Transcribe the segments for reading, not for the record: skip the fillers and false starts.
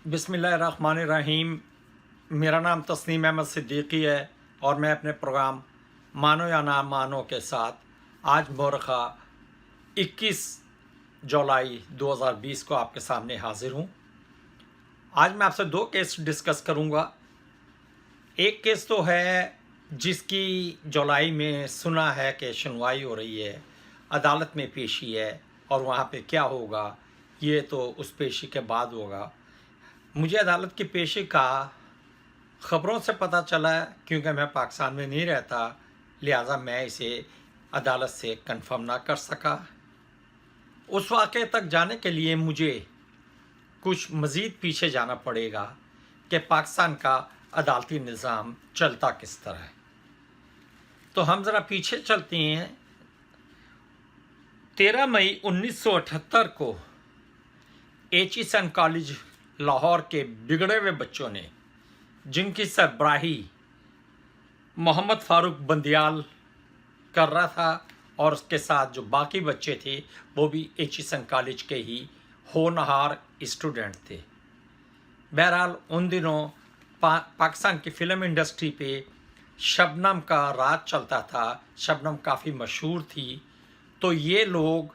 बिस्मिल्लाहिर्रहमानिर्रहीम। मेरा नाम तस्नीम अहमद सिद्दीकी है और मैं अपने प्रोग्राम मानो या ना मानो के साथ आज मौरखा 21 जुलाई 2020 को आपके सामने हाजिर हूँ। आज मैं आपसे दो केस डिस्कस करूँगा। एक केस तो है जिसकी जुलाई में सुना है कि सुनवाई हो रही है, अदालत में पेशी है और वहाँ पे क्या होगा ये तो उस पेशी के बाद होगा। मुझे अदालत की पेशी का ख़बरों से पता चला क्योंकि मैं पाकिस्तान में नहीं रहता, लिहाजा मैं इसे अदालत से कंफर्म ना कर सका। उस वाक़े तक जाने के लिए मुझे कुछ मज़ीद पीछे जाना पड़ेगा कि पाकिस्तान का अदालती निज़ाम चलता किस तरह है। तो हम ज़रा पीछे चलते हैं। 13 मई 1978 को एचिसन कॉलेज लाहौर के बिगड़े हुए बच्चों ने, जिनकी सरबराही मोहम्मद फ़ारूक बंदियाल कर रहा था और उसके साथ जो बाकी बच्चे थे वो भी एचिसन कॉलेज के ही होनहार स्टूडेंट थे। बहरहाल उन दिनों पाकिस्तान की फ़िल्म इंडस्ट्री पे शबनम का राज चलता था। शबनम काफ़ी मशहूर थी, तो ये लोग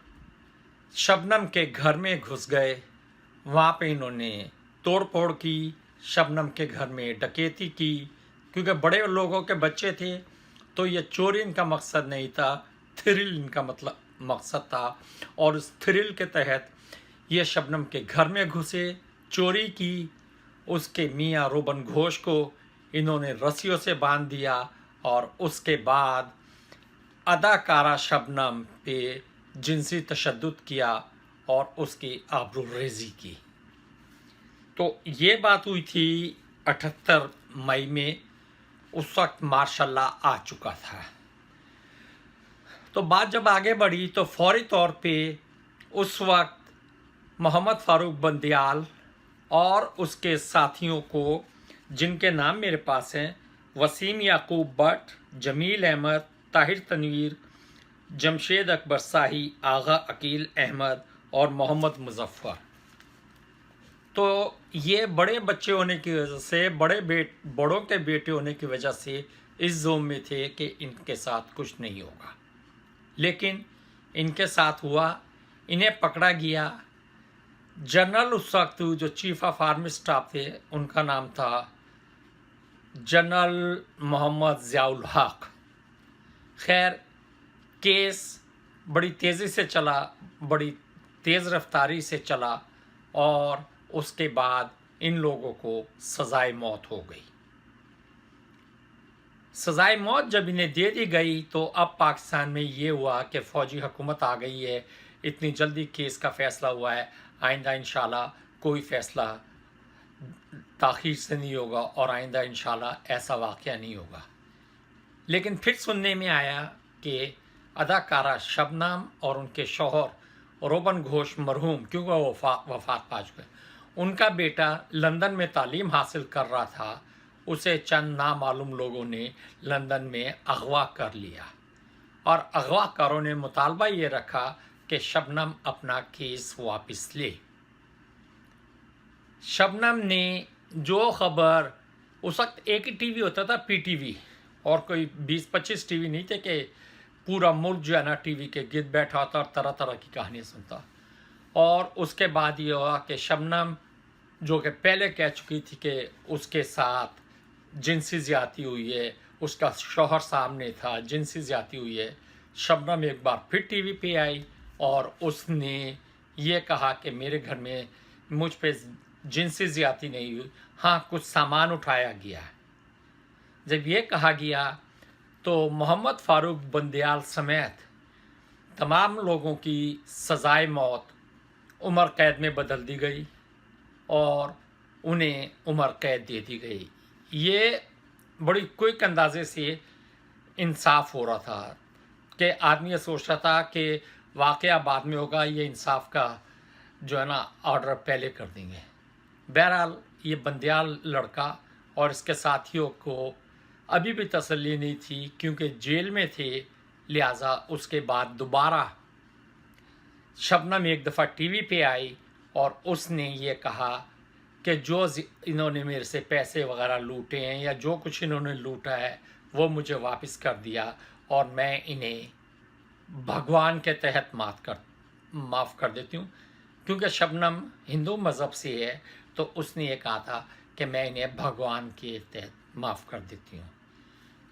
शबनम के घर में घुस गए। वहाँ पे इन्होंने तोड़ फोड़ की, शबनम के घर में डकैती की। क्योंकि बड़े लोगों के बच्चे थे तो ये चोरी इनका मकसद नहीं था, थ्रिल इनका मकसद था। और उस थ्रिल के तहत ये शबनम के घर में घुसे, चोरी की। उसके मियाँ रोबन घोष को इन्होंने रस्सियों से बांध दिया और उसके बाद अदाकारा शबनम पे जिनसी तशद्दुद किया और उसकी आबरूरेज़ी की। तो ये बात हुई थी 78 मई में। उस वक्त मार्शल लॉ आ चुका था। तो बात जब आगे बढ़ी तो फौरी तौर पे उस वक्त मोहम्मद फ़ारूक बंदियाल और उसके साथियों को, जिनके नाम मेरे पास हैं, वसीम याकूब भट्ट, जमील अहमद, ताहिर तनवीर, जमशेद अकबर शाही, आगा अकील अहमद और मोहम्मद मुजफ्फर, तो ये बड़े बच्चे होने की वजह से, बड़ों के बेटे होने की वजह से इस जोम में थे कि इनके साथ कुछ नहीं होगा। लेकिन इनके साथ हुआ, इन्हें पकड़ा गया। जनरल उस वक्त जो चीफ ऑफ आर्मी स्टाफ थे उनका नाम था जनरल मोहम्मद ज़ियाउल हक। खैर, केस बड़ी तेज़ी से चला, बड़ी तेज़ रफ्तारी से चला और उसके बाद इन लोगों को सज़ाए मौत हो गई। सज़ाए मौत जब इन्हें दे दी गई तो अब पाकिस्तान में ये हुआ कि फ़ौजी हुकूमत आ गई है, इतनी जल्दी केस का फ़ैसला हुआ है, आइंदा इंशाल्लाह कोई फ़ैसला ताख़ीर से नहीं होगा और आइंदा इंशाल्लाह ऐसा वाक़या नहीं होगा। लेकिन फिर सुनने में आया कि अदाकारा शबनम और उनके शौहर रोबन घोष मरहूम, क्योंकि वो वफ़ात पा चुके, उनका बेटा लंदन में तालीम हासिल कर रहा था, उसे चंद नामालूम लोगों ने लंदन में अगवा कर लिया और अगवाकारों ने मुतालबा ये रखा कि शबनम अपना केस वापस ले। शबनम ने जो खबर, उस वक्त एक ही टीवी होता था, पीटीवी, और कोई 20-25 टीवी नहीं थे कि पूरा मुल्क जो है ना टीवी के गिर्द बैठा होता और तरह तरह की कहानियाँ सुनता। और उसके बाद ये हुआ कि शबनम, जो कि पहले कह चुकी थी कि उसके साथ जिनसी ज़्यादती हुई है, उसका शौहर सामने था, जिनसी ज़्यादती हुई है, शबनम एक बार फिर टीवी पे आई और उसने ये कहा कि मेरे घर में मुझ पे जिनसी ज़्यादती नहीं हुई, हाँ कुछ सामान उठाया गया है। जब ये कहा गया तो मोहम्मद फ़ारूक बंदियाल समेत तमाम लोगों की सज़ाए मौत उम्र कैद में बदल दी गई और उन्हें उम्र कैद दे दी गई। ये बड़ी क्विक अंदाजे से इंसाफ हो रहा था कि आदमी ये सोच रहा था कि वाक़या बाद में होगा, ये इंसाफ का जो है ना ऑर्डर पहले कर देंगे। बहरहाल ये बंदियाल लड़का और इसके साथियों को अभी भी तसल्ली नहीं थी क्योंकि जेल में थे, लिहाजा उसके बाद दोबारा शबनम एक दफ़ा टीवी पे आई और उसने ये कहा کہ جو انہوں نے میرے سے پیسے وغیرہ لوٹے ہیں یا جو کچھ انہوں نے لوٹا ہے وہ مجھے واپس کر دیا، اور میں انہیں بھگوان کے تحت معاف کر دیتی ہوں، کیونکہ شبنم ہندو مذہب سے ہے تو اس نے یہ کہا تھا کہ میں انہیں بھگوان کے تحت معاف کر دیتی ہوں۔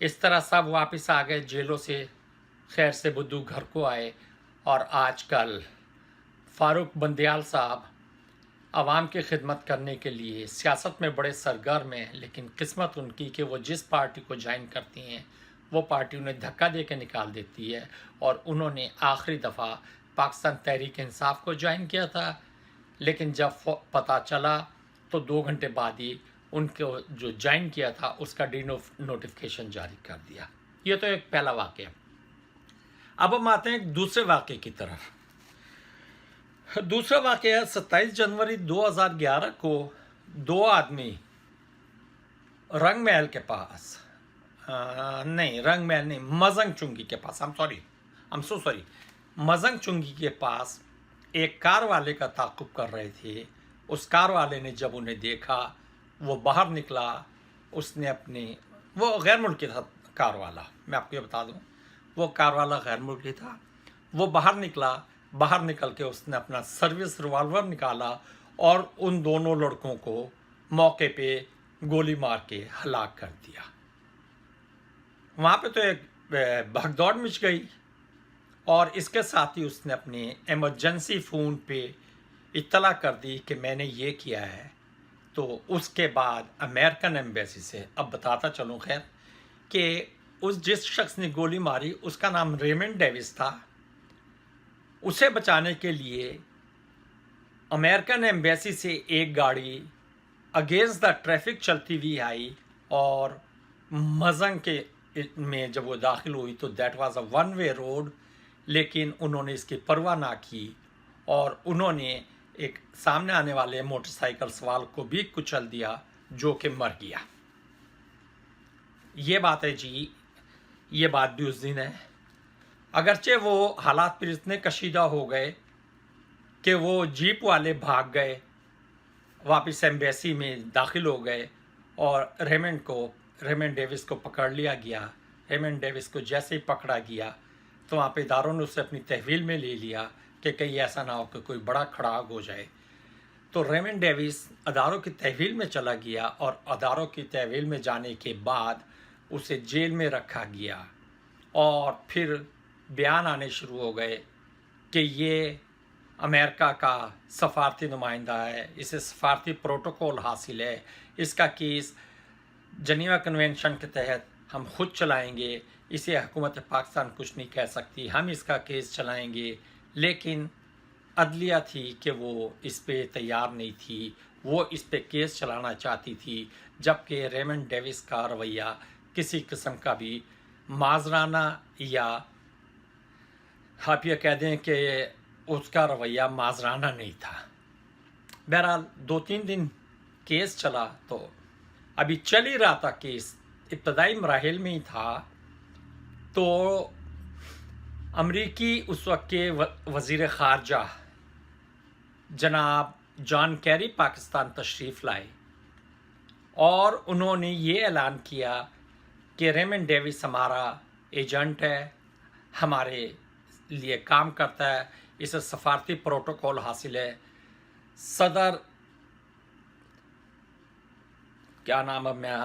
اس طرح سب واپس آ گئے جیلوں سے، خیر سے بدو گھر کو آئے، اور آج کل فاروق بندیال صاحب عوام کی خدمت کرنے کے لیے سیاست میں بڑے سرگرم ہیں، لیکن قسمت ان کی کہ وہ جس پارٹی کو جوائن کرتی ہیں وہ پارٹی انہیں دھکا دے کے نکال دیتی ہے، اور انہوں نے آخری دفعہ پاکستان تحریک انصاف کو جوائن کیا تھا، لیکن جب پتہ چلا تو 2 گھنٹے بعد ہی ان کو جو جوائن کیا تھا اس کا نوٹیفیکیشن جاری کر دیا۔ یہ تو ایک پہلا واقعہ۔ اب ہم آتے ہیں ایک دوسرے واقعے کی طرف۔ دوسرا واقعہ 27 جنوری 2011 کو 2 آدمی رنگ محل کے پاس مزنگ چنگی کے پاس مزنگ چنگی کے پاس ایک کار والے کا تعاقب کر رہے تھے۔ اس کار والے نے جب انہیں دیکھا وہ باہر نکلا، اس نے وہ غیر ملکی تھا کار والا، میں آپ کو یہ بتا دوں وہ کار والا غیر ملکی تھا۔ وہ باہر نکل کے اس نے اپنا سروس ریوالور نکالا اور ان دونوں لڑکوں کو موقع پہ گولی مار کے ہلاک کر دیا۔ وہاں پہ تو ایک بھگ دوڑ مچ گئی، اور اس کے ساتھ ہی اس نے اپنے ایمرجنسی فون پہ اطلاع کر دی کہ میں نے یہ کیا ہے۔ تو اس کے بعد امریکن ایمبیسی سے، اب بتاتا چلوں خیر، کہ جس شخص نے گولی ماری اس کا نام ریمنڈ ڈیوس تھا۔ اسے بچانے کے لیے امریکن ایمبیسی سے ایک گاڑی اگینسٹ دا ٹریفک چلتی ہوئی آئی، اور مزنگ کے میں جب وہ داخل ہوئی تو that was a one way road, لیکن انہوں نے اس کی پرواہ نہ کی، اور انہوں نے ایک سامنے آنے والے موٹر سائیکل سوار کو بھی کچل دیا جو کہ مر گیا۔ یہ بات ہے جی، یہ بات بھی اس دن ہے۔ اگرچہ وہ حالات پھر اتنے کشیدہ ہو گئے کہ وہ جیپ والے بھاگ گئے، واپس ایمبیسی میں داخل ہو گئے، اور ریمنڈ ڈیوس کو پکڑ لیا گیا۔ ریمنڈ ڈیوس کو جیسے ہی پکڑا گیا تو وہاں پہ اداروں نے اسے اپنی تحویل میں لے لیا کہ کہیں ایسا نہ ہو کہ کوئی بڑا کھڑاگ ہو جائے۔ تو ریمنڈ ڈیوس اداروں کی تحویل میں چلا گیا، اور اداروں کی تحویل میں جانے کے بعد اسے جیل میں رکھا گیا، اور پھر بیان آنے شروع ہو گئے کہ یہ امریکہ کا سفارتی نمائندہ ہے، اسے سفارتی پروٹوکول حاصل ہے، اس کا کیس جنیوا کنونشن کے تحت ہم خود چلائیں گے، اسے حکومت پاکستان کچھ نہیں کہہ سکتی، ہم اس کا کیس چلائیں گے۔ لیکن عدلیہ تھی کہ وہ اس پہ تیار نہیں تھی، وہ اس پہ کیس چلانا چاہتی تھی، جبکہ ریمنڈ ڈیوس کا رویہ کسی قسم کا بھی معذرانہ، یا آپ یہ کہہ دیں کہ اس کا رویہ معذرانہ نہیں تھا۔ بہرحال 2-3 دن کیس چلا، تو ابھی چل ہی رہا تھا کیس، ابتدائی مراحل میں ہی تھا، تو امریکی اس وقت کے وزیر خارجہ جناب جان کیری پاکستان تشریف لائے، اور انہوں نے یہ اعلان کیا کہ ریمنڈ ڈیوس ہمارا ایجنٹ ہے، ہمارے لیے کام کرتا ہے، اسے سفارتی پروٹوکول حاصل ہے۔ صدر کیا نام، اب میں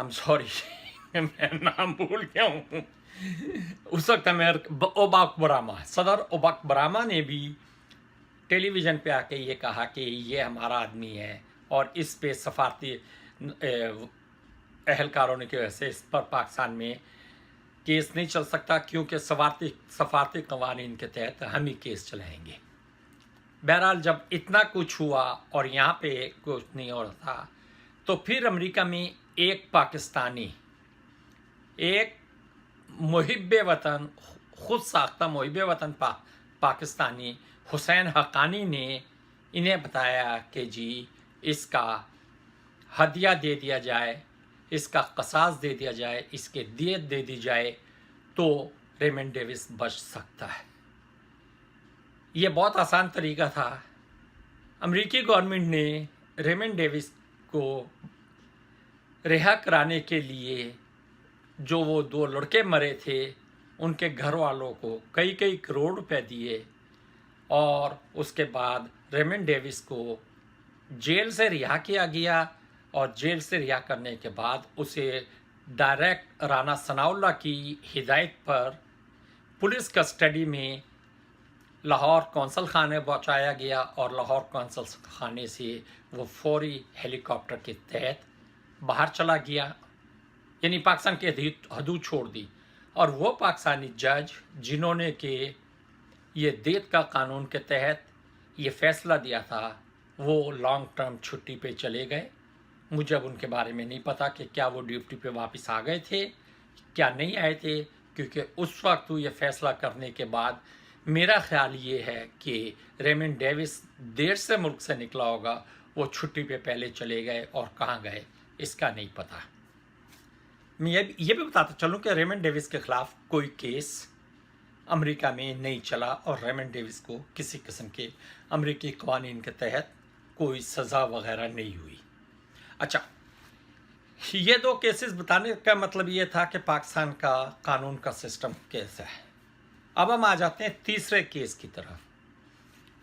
میں نام بھول گیا ہوں، اس وقت اوباک براما، صدر اوباک براما نے بھی ٹیلی ویژن پہ آ کے یہ کہا کہ یہ ہمارا آدمی ہے، اور اس پہ سفارتی اہلکاروں نے کی وجہ سے اس پر پاکستان میں کیس نہیں چل سکتا، کیونکہ سفارتی قوانین کے تحت ہم ہی کیس چلائیں گے۔ بہرحال جب اتنا کچھ ہوا اور یہاں پہ کچھ نہیں ہو رہا تھا، تو پھر امریکہ میں ایک پاکستانی، ایک محب وطن، خود ساختہ محب وطن پاکستانی حسین حقانی نے انہیں بتایا کہ جی اس کا ہدیہ دے دیا جائے، اس کا قصاص دے دیا جائے، اس کے دیت دے دی جائے تو ریمنڈ ڈیوس بچ سکتا ہے۔ یہ بہت آسان طریقہ تھا۔ امریکی گورنمنٹ نے ریمنڈ ڈیوس को रिहा कराने के लिए जो वो 2 लड़के मरे थे उनके घर वालों को कई कई करोड़ रुपए दिए, और उसके बाद रेमंड डेविस को जेल से रिहा किया गया, और जेल से रिहा करने के बाद उसे डायरेक्ट राना सनाउल्लाह की हिदायत पर पुलिस कस्टडी में लाहौर कौंसल खाने पहुंचाया गया, और लाहौर कौंसल खाने से वो फौरी हेलीकॉप्टर के तहत बाहर चला गया, यानी पाकिस्तान की हदूद छोड़ दी। और वो पाकिस्तानी जज जिन्होंने कि ये देत का कानून के तहत ये फैसला दिया था, वो लॉन्ग टर्म छुट्टी पे चले गए। मुझे अब उनके बारे में नहीं पता कि क्या वो ड्यूटी पे वापस आ गए थे, क्या नहीं आए थे, क्योंकि उस वक्त ये फैसला करने के बाद मेरा ख्याल ये है कि रेमंड डेविस देर से मुल्क से निकला होगा, वो छुट्टी पे पहले चले गए, और कहाँ गए इसका नहीं पता। मैं ये भी बताता चलूँ कि रेमंड डेविस के ख़िलाफ़ कोई केस अमेरिका में नहीं चला, और रेमंड डेविस को किसी किस्म के अमेरिकी क़वानीन के तहत कोई सज़ा वगैरह नहीं हुई। अच्छा, ये 2 केसेस बताने का मतलब ये था कि पाकिस्तान का कानून का सिस्टम कैसा है। अब हम आ जाते हैं तीसरे केस की तरफ।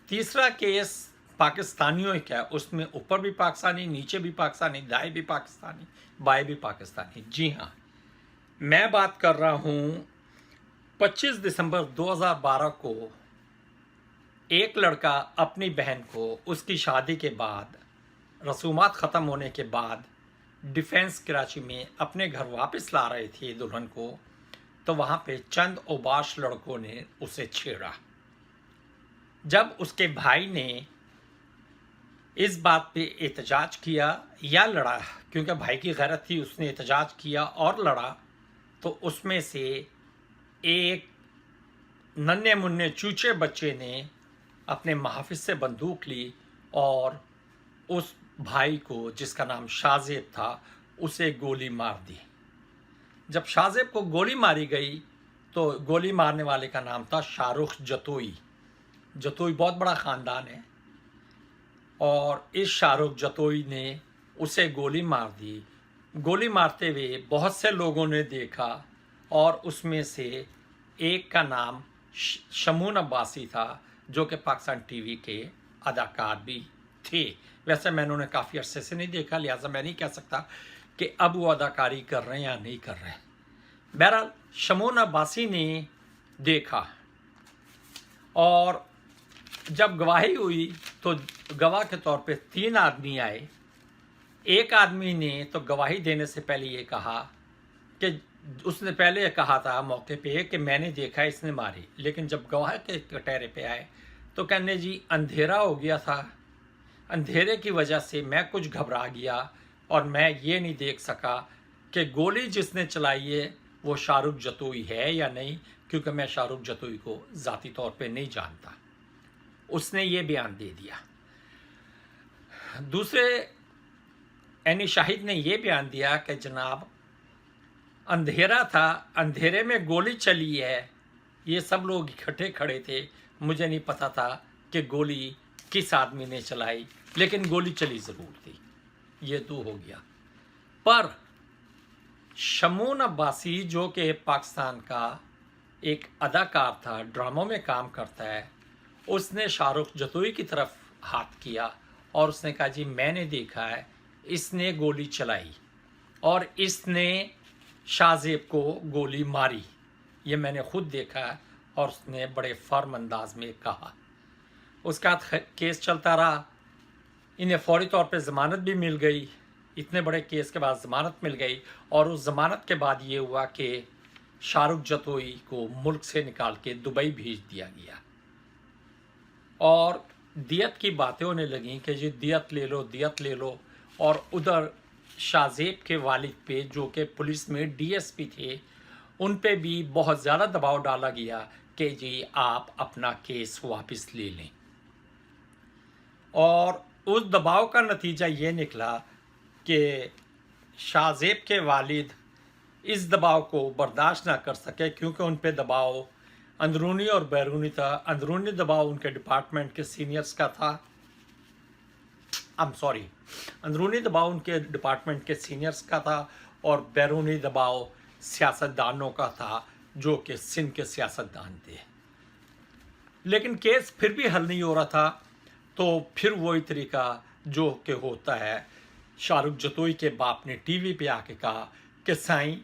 तीसरा केस पाकिस्तानियों का है, उसमें ऊपर भी पाकिस्तानी, नीचे भी पाकिस्तानी, दाएं भी पाकिस्तानी, बाएं भी पाकिस्तानी। जी हाँ, मैं बात कर रहा हूँ 25 दिसंबर 2012 को एक लड़का अपनी बहन को उसकी शादी के बाद, रसूमात ख़त्म होने के बाद, डिफेंस कराची में अपने घर वापस ला रहे थे दुल्हन को, तो वहाँ पे चंद ओबाश लड़कों ने उसे छेड़ा। जब उसके भाई ने इस बात पे एहतजाज किया या लड़ा, क्योंकि भाई की गैरत थी, उसने एहतजाज किया और लड़ा, तो उसमें से एक नन्हे मुन्ने चूचे बच्चे ने अपने महाफिज से बंदूक ली और उस भाई को, जिसका नाम शाहजेब था, उसे गोली मार दी। जब शाहजेब को गोली मारी गई तो गोली मारने वाले का नाम था शाहरुख जतोई। जतोई बहुत बड़ा ख़ानदान है, और इस शाहरुख जतोई ने उसे गोली मार दी। गोली मारते हुए बहुत से लोगों ने देखा, और उसमें से एक का नाम शमून अब्बासी था, जो कि पाकिस्तान टीवी के अदाकार भी थे। वैसे मैंने उन्हें काफ़ी अरसे से नहीं देखा, लिहाजा मैं नहीं कह सकता कि अब वो अदाकारी कर रहे हैं या नहीं कर रहे हैं। बहरहाल शमून अब्बासी ने देखा, और जब गवाही हुई तो गवाह के तौर पे 3 आदमी आए। एक आदमी ने तो गवाही देने से पहले ये कहा कि उसने पहले कहा था मौके पे कि मैंने देखा इसने मारी, लेकिन जब गवाह के कटहरे पे आए तो कहने जी अंधेरा हो गया था, अंधेरे की वजह से मैं कुछ घबरा गया और मैं ये नहीं देख सका कि गोली जिसने चलाई है वो शाहरुख जतोई है या नहीं, क्योंकि मैं शाहरुख जतोई को ज़ाती तौर पे नहीं जानता। उसने ये बयान दे दिया। दूसरे यानी शाहिद ने ये बयान दिया कि जनाब अंधेरा था, अंधेरे में गोली चली है, ये सब लोग इकट्ठे खड़े थे, मुझे नहीं पता था कि गोली किस आदमी ने चलाई, लेकिन गोली चली ज़रूर थी। ये तो हो गया। पर शमून अब्बासी, जो कि पाकिस्तान का एक अदाकार था, ड्रामों में काम करता है, उसने शाहरुख जतोई की तरफ हाथ किया और उसने कहा जी मैंने देखा है, इसने गोली चलाई और इसने शाहजेब को गोली मारी, ये मैंने खुद देखा है। और उसने बड़े फर्म अंदाज में कहा। उसका केस चलता रहा, इन्हें फौरी तौर पे ज़मानत भी मिल गई। इतने बड़े केस के बाद ज़मानत मिल गई, और उस ज़मानत के बाद ये हुआ कि शाहरुख जतोई को मुल्क से निकाल के दुबई भेज दिया गया, और दियत की बातें होने लगीं कि जी दियत ले लो, दियत ले लो। और उधर शाहजेब के वालिद पे, जो कि पुलिस में डीएसपी थे, उन पे भी बहुत ज़्यादा दबाव डाला गया कि जी आप अपना केस वापस ले लें। और उस दबाव का नतीजा ये निकला कि शाहजेब के वालिद इस दबाव को बर्दाश्त ना कर सके, क्योंकि उन पे दबाव अंदरूनी और बैरूनी था। अंदरूनी दबाव उनके डिपार्टमेंट के सीनियर्स का था, अंदरूनी दबाव उनके डिपार्टमेंट के सीनियर्स का था और बैरूनी दबाव सियासतदानों का था जो कि सिंध के सियासतदान थे। लेकिन केस फिर भी हल नहीं हो रहा था, तो फिर वही तरीका जो कि होता है, शाहरुख जतोई के बाप ने टीवी पे आके कहा कि साईं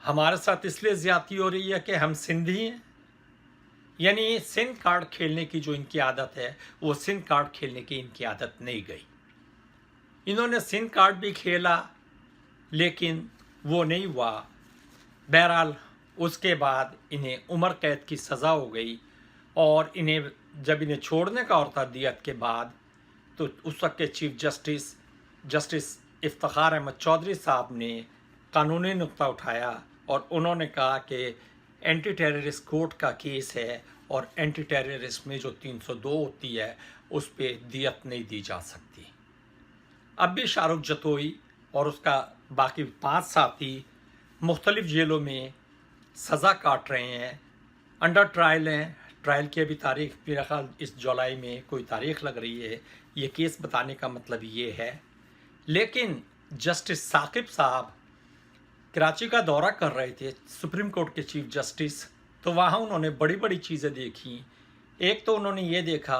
हमारे साथ इसलिए ज्यादती हो रही है कि हम सिंधी हैं। यानी सिंध कार्ड खेलने की जो इनकी आदत है, वो सिंध कार्ड खेलने की इनकी आदत नहीं गई। इन्होंने सिंध कार्ड भी खेला लेकिन वो नहीं हुआ। बहरहाल उसके बाद इन्हें उम्र कैद की सज़ा हो गई और जब इन्हें छोड़ने का और था दियत के बाद, तो उस वक्त के चीफ जस्टिस इफ्तिखार अहमद चौधरी साहब ने कानूनी नुक्ता उठाया और उन्होंने कहा कि एंटी टेररिस्ट कोर्ट का केस है और एंटी टेररिस्ट में जो 302 होती है उस पर दियत नहीं दी जा सकती। अब भी शाहरुख जतोई और उसका बाकी 5 साथी मुख्तलिफ जेलों में सज़ा काट रहे हैं, अंडर ट्रायल हैं। ट्रायल की अभी तारीख मेरा ख्याल इस जुलाई में कोई तारीख लग रही है। ये केस बताने का मतलब ये है। लेकिन जस्टिस साकिब साहब कराची का दौरा कर रहे थे, सुप्रीम कोर्ट के चीफ जस्टिस, तो वहाँ उन्होंने बड़ी बड़ी चीज़ें देखी। एक तो उन्होंने ये देखा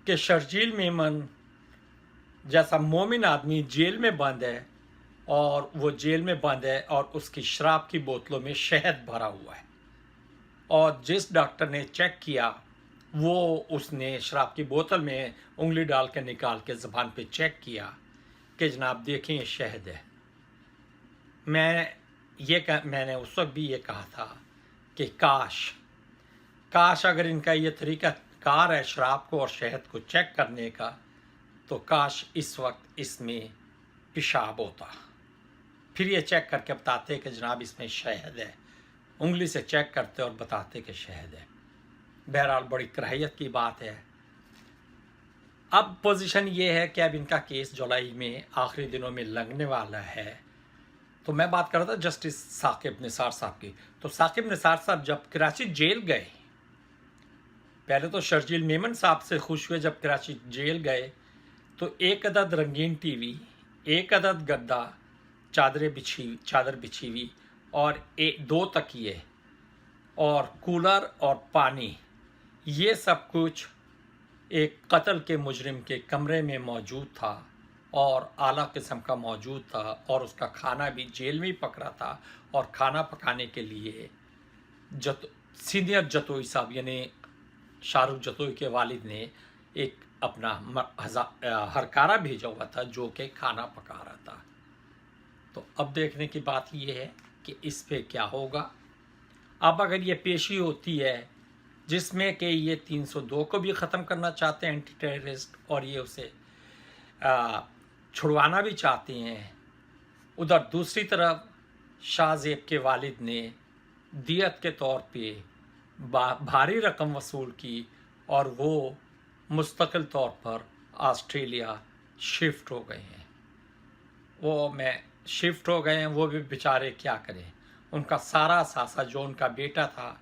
कि शर्जील मेमन जैसा मोमिन आदमी जेल में बंद है और वो जेल में बंद है और उसकी शराब की बोतलों में शहद भरा हुआ है, और जिस डॉक्टर ने चेक किया वो उसने शराब की बोतल में उंगली डाल के निकाल के ज़बान पे चेक किया कि जनाब देखें ये शहद है। मैंने उस वक्त भी ये कहा था कि काश अगर इनका ये तरीका कार है शराब को और शहद को चेक करने का, तो काश इस वक्त इसमें पेशाब होता, फिर ये चेक करके बताते कि जनाब इसमें शहद है, उंगली से चेक करते और बताते कि शहद है। बहरहाल बड़ी कराहियत की बात है। अब पोजीशन ये है कि अब इनका केस जुलाई में आखिरी दिनों में लगने वाला है। तो मैं बात कर रहा था जस्टिस साकिब निसार साहब की। तो साकिब निसार साहब जब कराची जेल गए, पहले तो शर्जील मेमन साहब से खुश हुए। जब कराची जेल गए तो एक अदद रंगीन टीवी, एक अदद गद्दा, चादर बिछी हुई और 2 तकिए और कूलर और पानी, ये सब कुछ एक कत्ल के मुजरिम के कमरे में मौजूद था और आला किस्म का मौजूद था, और उसका खाना भी जेल में ही पक रहा था। और खाना पकाने के लिए सीनियर जतोई साहब यानी शाहरुख जतोई के वालिद ने एक अपना हरकारा भेजा हुआ था जो कि खाना पका रहा था। तो अब देखने की बात यह है कि इस पे क्या होगा। अब अगर ये पेशी होती है जिसमें कि ये 302 को भी ख़त्म करना चाहते हैं एंटी टेररिस्ट, और ये उसे छुड़वाना भी चाहते हैं, उधर दूसरी तरफ शाहजेब के वालिद ने दियत के तौर पे भारी रकम वसूल की और वो मुस्तकिल तौर पर ऑस्ट्रेलिया शिफ्ट हो गए हैं। वो भी बेचारे क्या करें। उनका सारा सासा जो उनका बेटा था,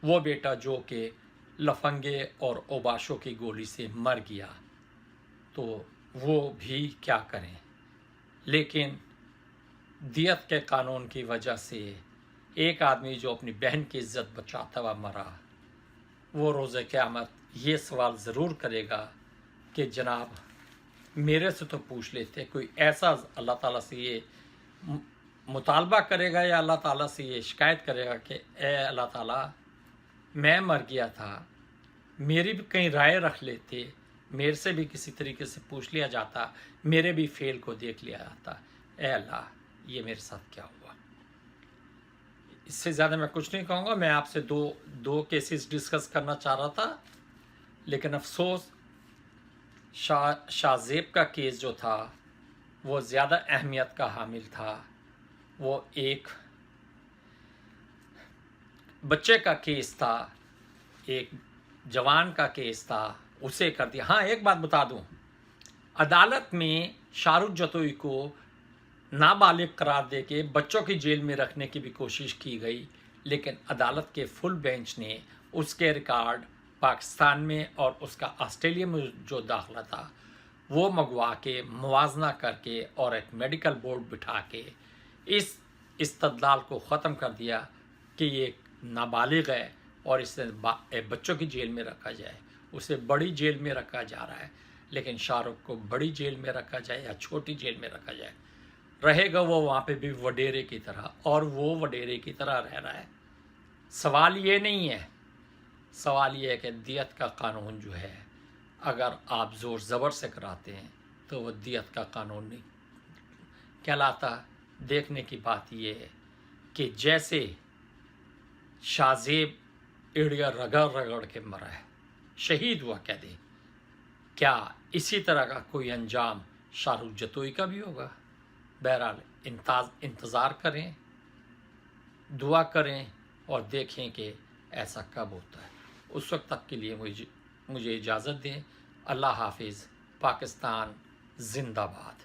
वो बेटा जो कि लफंगे और ओबाशों की गोली से मर गया, तो वो भी क्या करें। लेकिन दियत के कानून की वजह से एक आदमी जो अपनी बहन की इज्जत बचाता हुआ मरा, वो रोज़े क़यामत ये सवाल ज़रूर करेगा कि जनाब मेरे से तो पूछ लेते। कोई ऐसा अल्लाह ताला से ये मुतालबा करेगा या अल्लाह ताला से ये शिकायत करेगा कि ए अल्लाह ताला, मैं मर गया था, मेरी भी कहीं राय रख लेते, मेरे से भी किसी तरीके से पूछ लिया जाता, मेरे भी फेल को देख लिया जाता। ए अल्लाह, ये मेरे साथ क्या हुआ। इससे ज़्यादा मैं कुछ नहीं कहूँगा। मैं आपसे दो केसेस डिस्कस करना चाह रहा था, लेकिन अफसोस शाहजेब का केस जो था वो ज़्यादा अहमियत का हामिल था। वो एक बच्चे का केस था, एक जवान का केस था, उसे कर दिया। हाँ, एक बात बता दूं, अदालत में शाहरुख जतोई को नाबालिग करार दे के बच्चों की जेल में रखने की भी कोशिश की गई, लेकिन अदालत के फुल बेंच ने उसके रिकॉर्ड पाकिस्तान में और उसका ऑस्ट्रेलिया में जो दाखिला था وہ منگوا کے موازنہ کر کے اور ایک میڈیکل بورڈ بٹھا کے اس استدلال کو ختم کر دیا کہ یہ نابالغ ہے اور اسے بچوں کی جیل میں رکھا جائے، اسے بڑی جیل میں رکھا جا رہا ہے، لیکن شاہ رخ کو بڑی جیل میں رکھا جائے یا چھوٹی جیل میں رکھا جائے، رہے گا وہ وہاں پہ بھی وڈیرے کی طرح، اور وہ وڈیرے کی طرح رہ رہا ہے۔ سوال یہ نہیں ہے، سوال یہ ہے کہ دیت کا قانون جو ہے اگر آپ زور زبر سے کراتے ہیں تو وہ دیت کا قانون نہیں کہلاتا۔ دیکھنے کی بات یہ ہے کہ جیسے شاہ زیب ایڑیا رگڑ رگڑ کے مرا ہے، شہید ہوا کہہ دیں، کیا اسی طرح کا کوئی انجام شاہ رخ جتوئی کا بھی ہوگا؟ بہرحال انتظار کریں، دعا کریں اور دیکھیں کہ ایسا کب ہوتا ہے۔ اس وقت تک کے لیے مجھے اجازت دیں۔ اللہ حافظ۔ پاکستان زندہ باد۔